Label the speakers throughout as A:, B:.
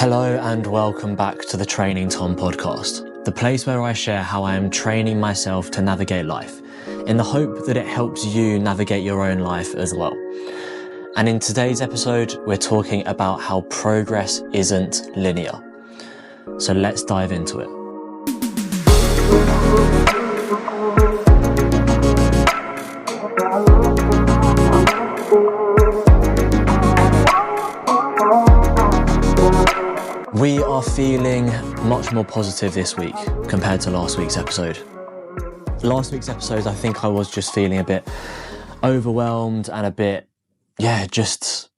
A: Hello and welcome back to the Training Tom podcast, the place where I share how I am training myself to navigate life, in the hope that it helps you navigate your own life as well. And in today's episode, we're talking about how progress isn't linear. So let's dive into it. We are feeling much more positive this week compared to last week's episode. Last week's episode, I think I was just feeling a bit overwhelmed and a bit, just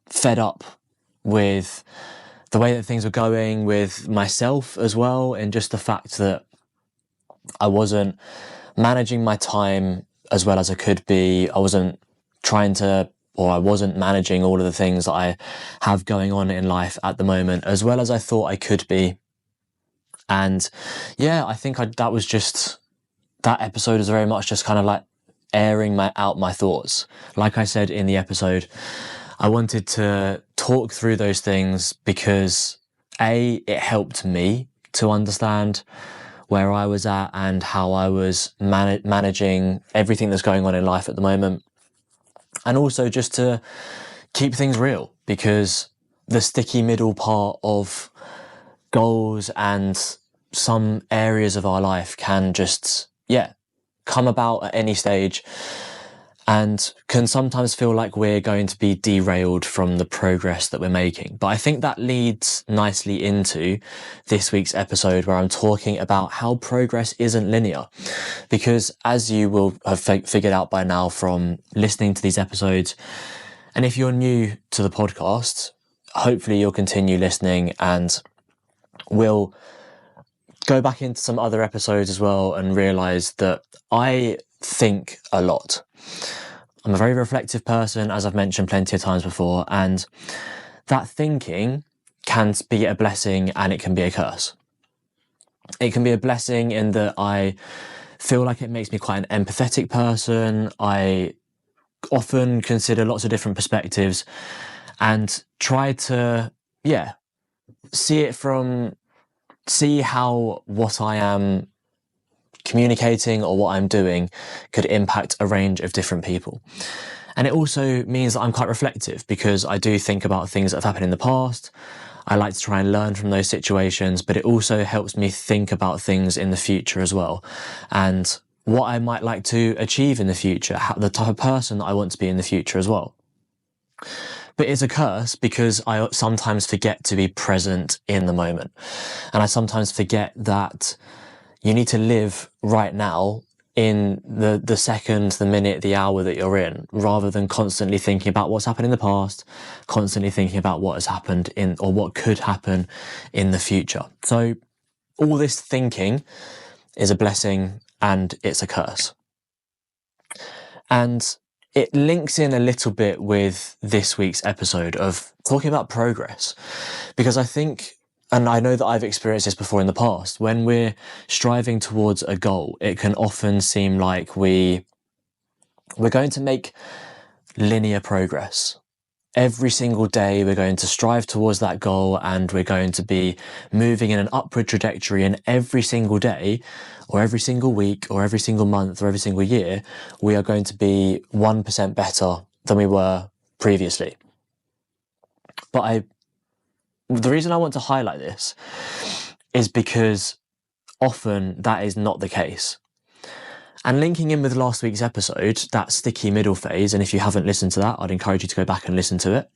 A: fed up with the way that things were going with myself as well, and just the fact that I wasn't managing my time as well as I could be. I wasn't managing all of the things that I have going on in life at the moment as well as I thought I could be. And I think that episode is very much just kind of like airing out my thoughts. Like I said in the episode, I wanted to talk through those things because it helped me to understand where I was at and how I was managing everything that's going on in life at the moment. And also just to keep things real, because the sticky middle part of goals and some areas of our life can just, come about at any stage and can sometimes feel like we're going to be derailed from the progress that we're making. But I think that leads nicely into this week's episode, where I'm talking about how progress isn't linear. Because as you will have figured out by now from listening to these episodes, and if you're new to the podcast, hopefully you'll continue listening and we'll go back into some other episodes as well and realize that I think a lot. I'm a very reflective person, as I've mentioned plenty of times before, and that thinking can be a blessing and it can be a curse. It can be a blessing in that I feel like it makes me quite an empathetic person. I often consider lots of different perspectives and try to, see how what I am communicating or what I'm doing could impact a range of different people. And it also means that I'm quite reflective, because I do think about things that have happened in the past. I like to try and learn from those situations, but it also helps me think about things in the future as well, and what I might like to achieve in the future, the type of person that I want to be in the future as well. But it's a curse because I sometimes forget to be present in the moment. And I sometimes forget that you need to live right now in the second, the minute, the hour that you're in, rather than constantly thinking about what's happened in the past, constantly thinking about what has happened or what could happen in the future. So all this thinking is a blessing and it's a curse. And it links in a little bit with this week's episode of talking about progress, because I think, and I know that I've experienced this before in the past, when we're striving towards a goal, it can often seem like we're going to make linear progress. Every single day we're going to strive towards that goal and we're going to be moving in an upward trajectory, and every single day or every single week or every single month or every single year, we are going to be 1% better than we were previously. But the reason I want to highlight this is because often that is not the case. And linking in with last week's episode, that sticky middle phase, and if you haven't listened to that, I'd encourage you to go back and listen to it.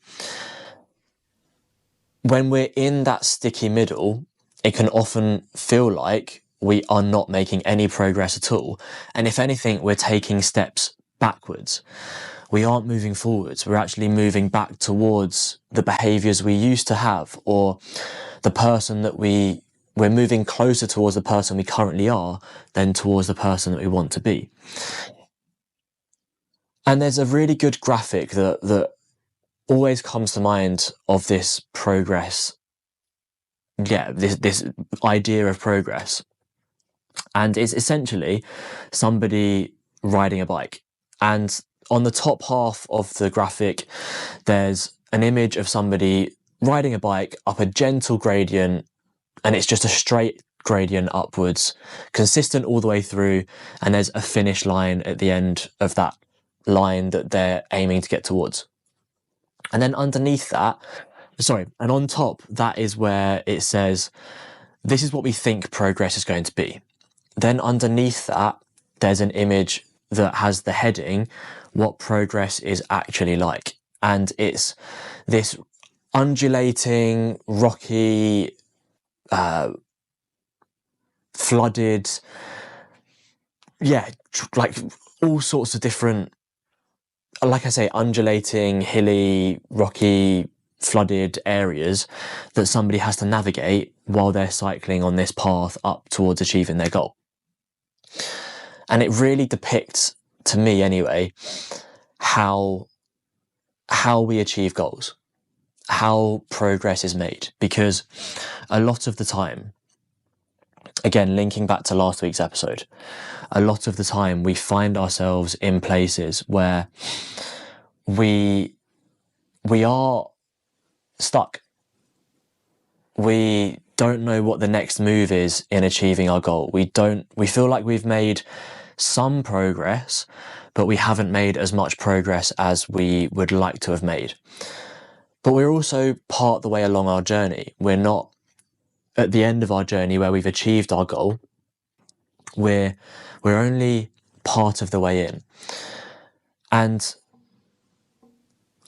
A: When we're in that sticky middle, it can often feel like we are not making any progress at all. And if anything, we're taking steps backwards. We aren't moving forwards. We're actually moving back towards the behaviors we used to have, or the person that we're moving closer towards the person we currently are than towards the person that we want to be. And there's a really good graphic that always comes to mind of this progress. This idea of progress. And it's essentially somebody riding a bike. And on the top half of the graphic, there's an image of somebody riding a bike up a gentle gradient, and it's just a straight gradient upwards, consistent all the way through, and there's a finish line at the end of that line that they're aiming to get towards. And then underneath that, and on top, that is where it says, this is what we think progress is going to be. Then underneath that, there's an image that has the heading, what progress is actually like. And it's this undulating, rocky, flooded, like all sorts of different, like I say, undulating, hilly, rocky, flooded areas that somebody has to navigate while they're cycling on this path up towards achieving their goal. And it really depicts, to me anyway, how we achieve goals, how progress is made. Because a lot of the time, again, linking back to last week's episode, a lot of the time we find ourselves in places where we are stuck. We don't know what the next move is in achieving our goal. We feel like we've made some progress, but we haven't made as much progress as we would like to have made. But we're also part the way along our journey. We're not at the end of our journey where we've achieved our goal. We're only part of the way in. And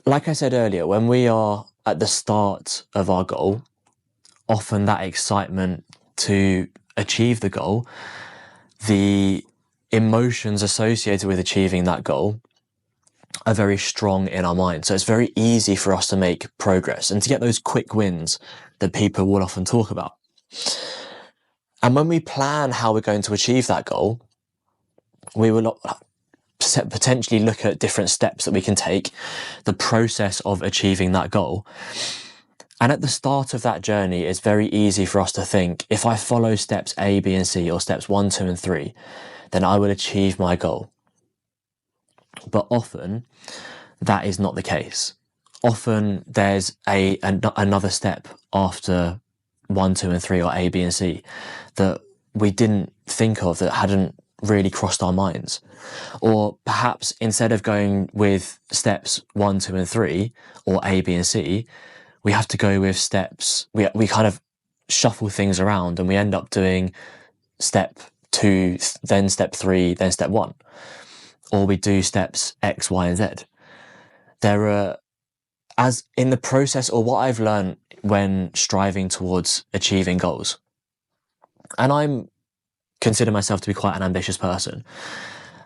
A: like I said earlier, when we are at the start of our goal, often that excitement to achieve the goal, the emotions associated with achieving that goal are very strong in our mind. So it's very easy for us to make progress and to get those quick wins that people will often talk about. And when we plan how we're going to achieve that goal, we will potentially look at different steps that we can take, the process of achieving that goal. And at the start of that journey, it's very easy for us to think, if I follow steps A, B, and C, or steps 1, 2, and 3, then I will achieve my goal. But often, that is not the case. Often, there's another step after 1, 2, and 3, or A, B, and C, that we didn't think of, that hadn't really crossed our minds. Or perhaps instead of going with steps 1, 2, and 3, or A, B, and C, we have to go with steps, we kind of shuffle things around, and we end up doing step 2, then step 3, then step 1. Or we do steps X, Y, and Z. There are, as in the process, or what I've learned when striving towards achieving goals, and I consider myself to be quite an ambitious person,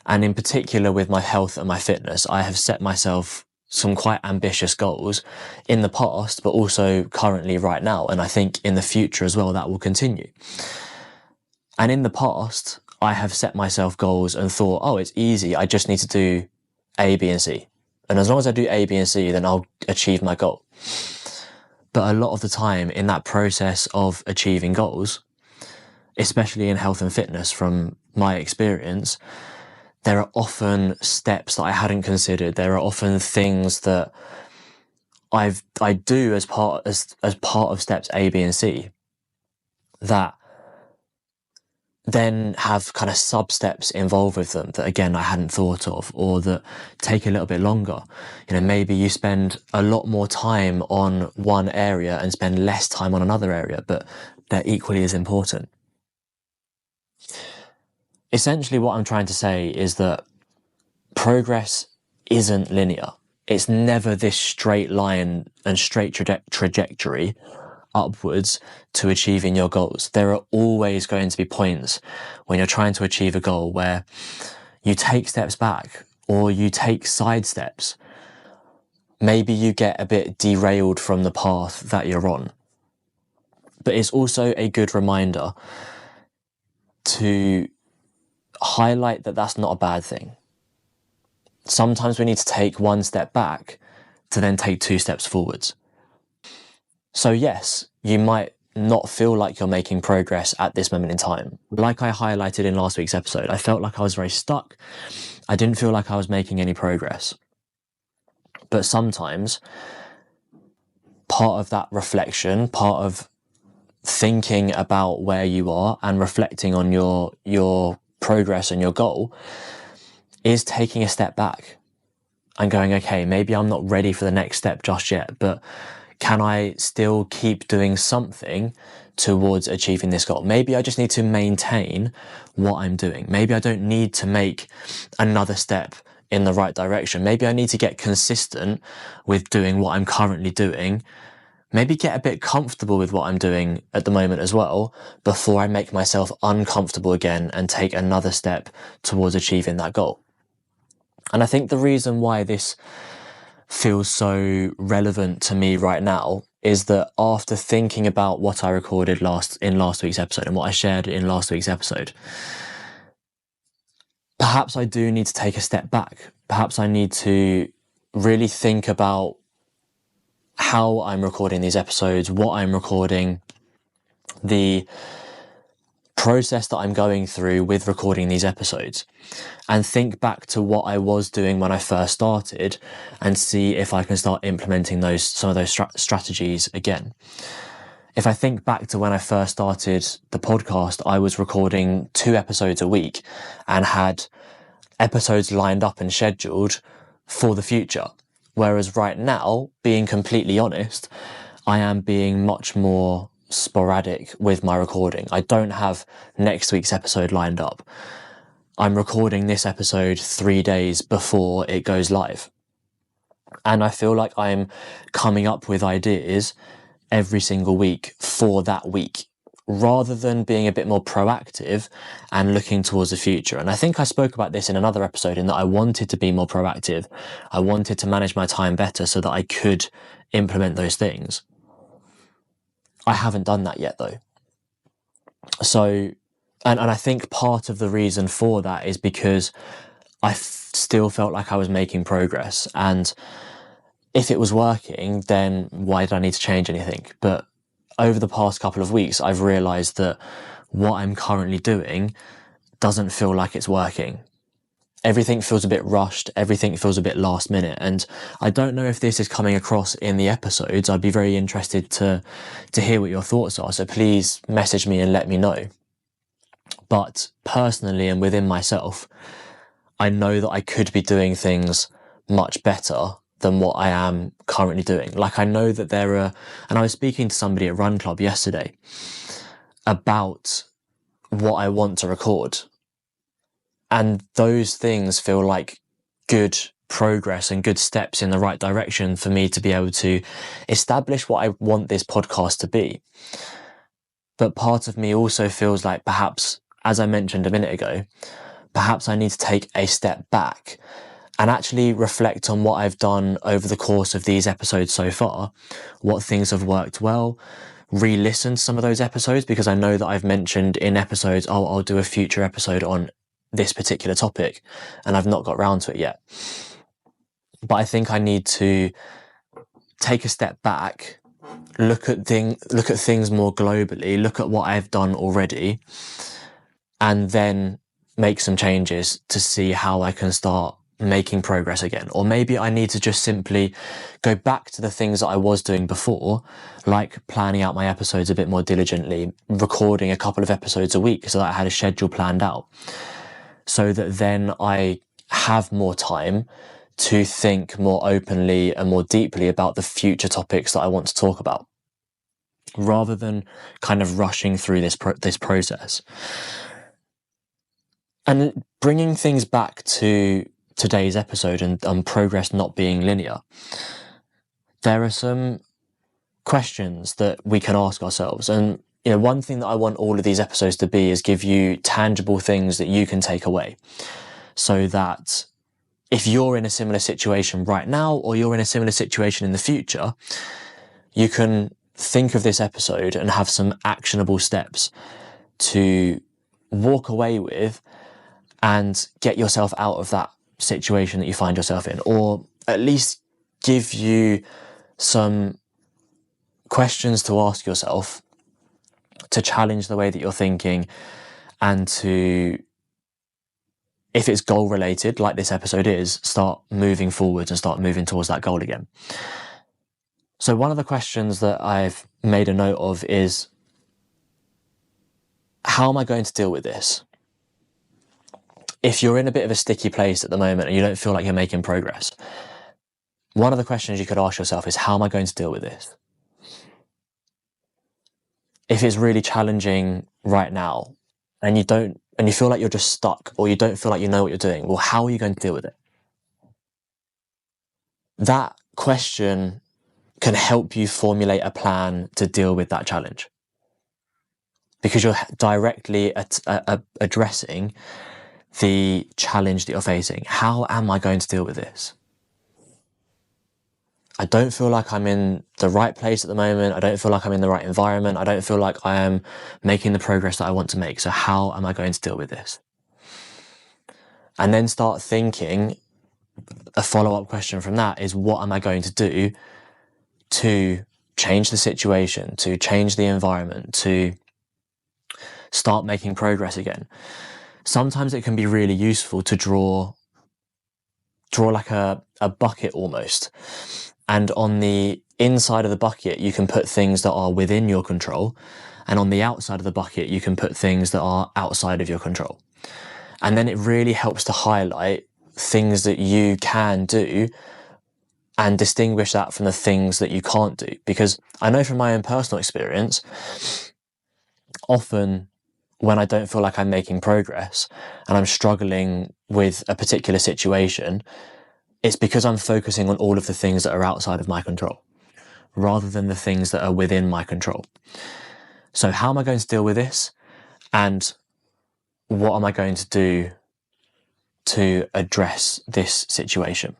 A: and in particular with my health and my fitness, I have set myself some quite ambitious goals in the past, but also currently right now, and I think in the future as well that will continue. And in the past, I have set myself goals and thought, oh, it's easy, I just need to do A, B, and C. And as long as I do A, B, and C, then I'll achieve my goal. But a lot of the time in that process of achieving goals, especially in health and fitness from my experience, there are often steps that I hadn't considered. There are often things that I do as part of steps A, B, and C that then have kind of sub-steps involved with them that, again, I hadn't thought of, or that take a little bit longer. You know, maybe you spend a lot more time on one area and spend less time on another area, but they're equally as important. Essentially, what I'm trying to say is that progress isn't linear. It's never this straight line and straight trajectory upwards to achieving your goals. There are always going to be points when you're trying to achieve a goal where you take steps back or you take side steps. Maybe you get a bit derailed from the path that you're on. But it's also a good reminder to highlight that that's not a bad thing. Sometimes we need to take one step back to then take 2 steps forwards. So yes, you might not feel like you're making progress at this moment in time. Like I highlighted in last week's episode, I felt like I was very stuck. I didn't feel like I was making any progress. But sometimes part of that reflection, part of thinking about where you are and reflecting on your progress and your goal is taking a step back and going, okay, maybe I'm not ready for the next step just yet, but can I still keep doing something towards achieving this goal? Maybe I just need to maintain what I'm doing. Maybe I don't need to make another step in the right direction. Maybe I need to get consistent with doing what I'm currently doing. Maybe get a bit comfortable with what I'm doing at the moment as well before I make myself uncomfortable again and take another step towards achieving that goal. And I think the reason why this feels so relevant to me right now is that after thinking about what I recorded in last week's episode and what I shared in last week's episode, perhaps I do need to take a step back. Perhaps I need to really think about how I'm recording these episodes, what I'm recording, the process that I'm going through with recording these episodes, and think back to what I was doing when I first started and see if I can start implementing some of those strategies again. If I think back to when I first started the podcast, I was recording 2 episodes a week and had episodes lined up and scheduled for the future. Whereas right now, being completely honest, I am being much more sporadic with my recording. I don't have next week's episode lined up. I'm recording this episode 3 days before it goes live. And I feel like I'm coming up with ideas every single week for that week, rather than being a bit more proactive and looking towards the future. And I think I spoke about this in another episode, in that I wanted to be more proactive. I wanted to manage my time better so that I could implement those things. I haven't done that yet though. So, and I think part of the reason for that is because I still felt like I was making progress. And if it was working, then why did I need to change anything? But over the past couple of weeks, I've realized that what I'm currently doing doesn't feel like it's working. Everything feels a bit rushed. Everything feels a bit last minute. And I don't know if this is coming across in the episodes. I'd be very interested to hear what your thoughts are. So please message me and let me know. But personally and within myself, I know that I could be doing things much better than what I am currently doing. Like, I know that and I was speaking to somebody at Run Club yesterday about what I want to record. And those things feel like good progress and good steps in the right direction for me to be able to establish what I want this podcast to be. But part of me also feels like perhaps, as I mentioned a minute ago, perhaps I need to take a step back and actually reflect on what I've done over the course of these episodes so far, what things have worked well, re-listen to some of those episodes, because I know that I've mentioned in episodes, oh, I'll do a future episode on this particular topic, and I've not got round to it yet. But I think I need to take a step back, look at things more globally, look at what I've done already, and then make some changes to see how I can start making progress again. Or maybe I need to just simply go back to the things that I was doing before, like planning out my episodes a bit more diligently, recording a couple of episodes a week so that I had a schedule planned out, so that then I have more time to think more openly and more deeply about the future topics that I want to talk about, rather than kind of rushing through this process. And bringing things back to today's episode and progress not being linear, there are some questions that we can ask ourselves. And one thing that I want all of these episodes to be is give you tangible things that you can take away, so that if you're in a similar situation right now, or you're in a similar situation in the future, you can think of this episode and have some actionable steps to walk away with and get yourself out of that situation that you find yourself in, or at least give you some questions to ask yourself to challenge the way that you're thinking, and to, if it's goal related, like this episode is, start moving forwards and start moving towards that goal again. So one of the questions that I've made a note of is, how am I going to deal with this? If you're in a bit of a sticky place at the moment and you don't feel like you're making progress, one of the questions you could ask yourself is, how am I going to deal with this? If it's really challenging right now and you feel like you're just stuck, or you don't feel like you know what you're doing, well, how are you going to deal with it? That question can help you formulate a plan to deal with that challenge, because you're directly addressing the challenge that you're facing. How am I going to deal with this? I don't feel like I'm in the right place at the moment. I don't feel like I'm in the right environment. I don't feel like I am making the progress that I want to make. So how am I going to deal with this? And then start thinking, a follow-up question from that is, what am I going to do to change the situation, to change the environment, to start making progress again? Sometimes it can be really useful to draw like a bucket almost. And on the inside of the bucket, you can put things that are within your control. And on the outside of the bucket, you can put things that are outside of your control. And then it really helps to highlight things that you can do and distinguish that from the things that you can't do. Because I know from my own personal experience, often when I don't feel like I'm making progress and I'm struggling with a particular situation, it's because I'm focusing on all of the things that are outside of my control, rather than the things that are within my control. So how am I going to deal with this? And what am I going to do to address this situation?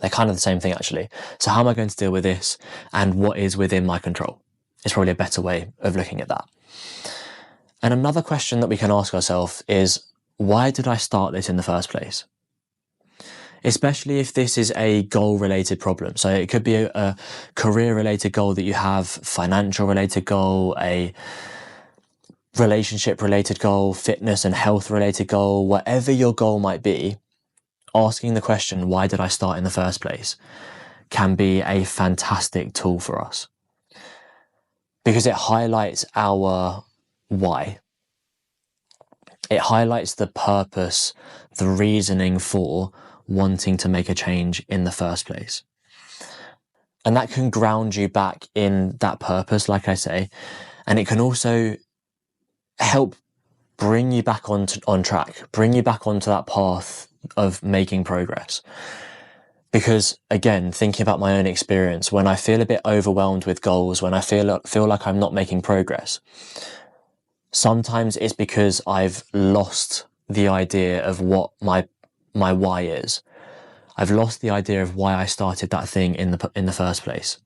A: They're kind of the same thing, actually. So how am I going to deal with this? And what is within my control? It's probably a better way of looking at that. And another question that we can ask ourselves is, why did I start this in the first place? Especially if this is a goal-related problem. So it could be a career-related goal that you have, financial-related goal, a relationship-related goal, fitness and health-related goal, whatever your goal might be, asking the question, why did I start in the first place, can be a fantastic tool for us. Because it highlights our why. It highlights the purpose, the reasoning for wanting to make a change in the first place. And that can ground you back in that purpose, like I say, and it can also help bring you back on track, bring you back onto that path of making progress. Because again, thinking about my own experience, when I feel a bit overwhelmed with goals, when I feel like I'm not making progress, sometimes it's because I've lost the idea of what my why is. I've lost the idea of why I started that thing in the first place.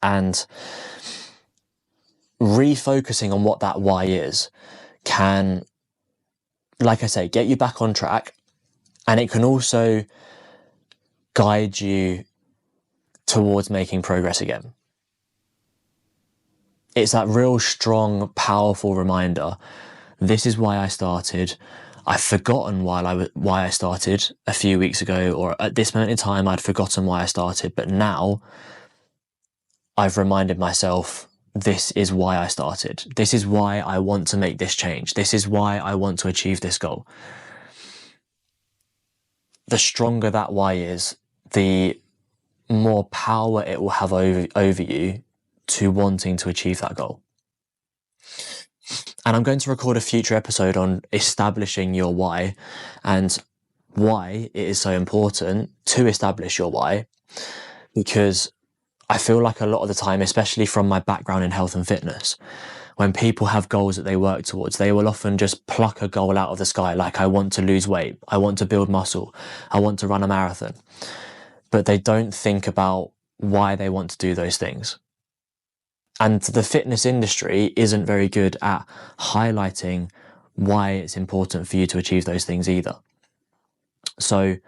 A: And refocusing on what that why is can, like I say, get you back on track, and it can also guide you towards making progress again. It's that real strong, powerful reminder. This is why I started. I've forgotten why I started a few weeks ago, or at this moment in time, I'd forgotten why I started. But now I've reminded myself, this is why I started. This is why I want to make this change. This is why I want to achieve this goal. The stronger that why is, the more power it will have over you to wanting to achieve that goal. And I'm going to record a future episode on establishing your why and why it is so important to establish your why, because I feel like a lot of the time, especially from my background in health and fitness, when people have goals that they work towards, they will often just pluck a goal out of the sky, like, I want to lose weight, I want to build muscle, I want to run a marathon. But they don't think about why they want to do those things. And the fitness industry isn't very good at highlighting why it's important for you to achieve those things either. So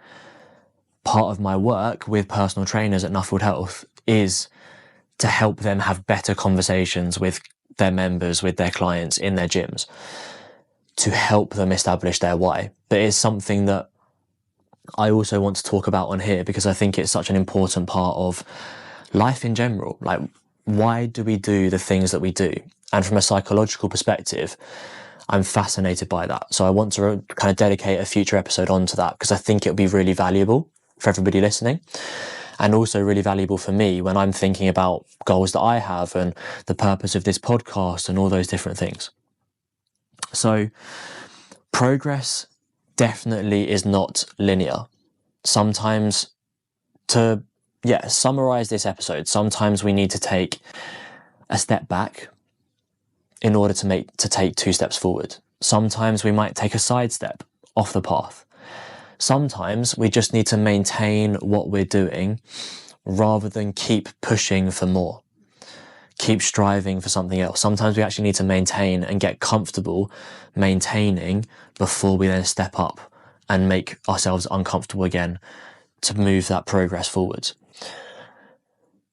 A: part of my work with personal trainers at Nuffield Health is to help them have better conversations with their members, with their clients in their gyms, to help them establish their why. But it's something that I also want to talk about on here, because I think it's such an important part of life in general. Like, why do we do the things that we do? And from a psychological perspective, I'm fascinated by that. So I want to kind of dedicate a future episode onto that, because I think it'll be really valuable for everybody listening, and also really valuable for me when I'm thinking about goals that I have and the purpose of this podcast and all those different things. So progress definitely is not linear. Sometimes, to summarize this episode, sometimes we need to take a step back in order to take 2 steps forward. Sometimes we might take a side step off the path. Sometimes we just need to maintain what we're doing rather than keep pushing for more, keep striving for something else. Sometimes we actually need to maintain and get comfortable maintaining before we then step up and make ourselves uncomfortable again to move that progress forward.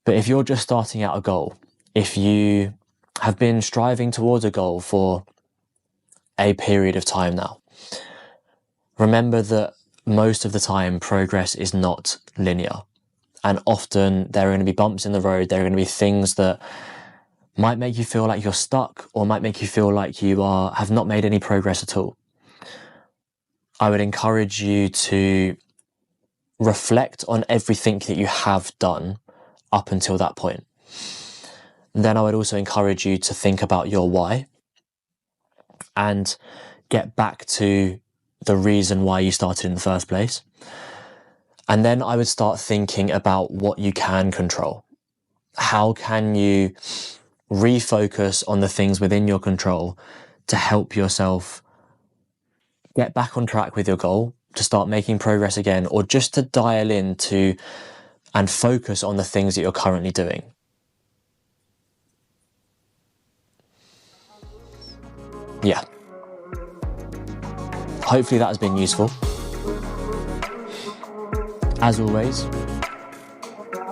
A: But if you're just starting out a goal, if you have been striving towards a goal for a period of time now, remember that most of the time progress is not linear. And often there are going to be bumps in the road. There are going to be things that might make you feel like you're stuck, or might make you feel like you have not made any progress at all. I would encourage you to reflect on everything that you have done up until that point. Then I would also encourage you to think about your why and get back to the reason why you started in the first place. And then I would start thinking about what you can control. How can you refocus on the things within your control to help yourself get back on track with your goal, to start making progress again, or just to dial into and focus on the things that you're currently doing. Yeah. Hopefully that has been useful. As always,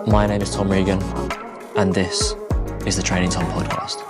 A: my name is Tom Regan, and this is the Training Tom Podcast.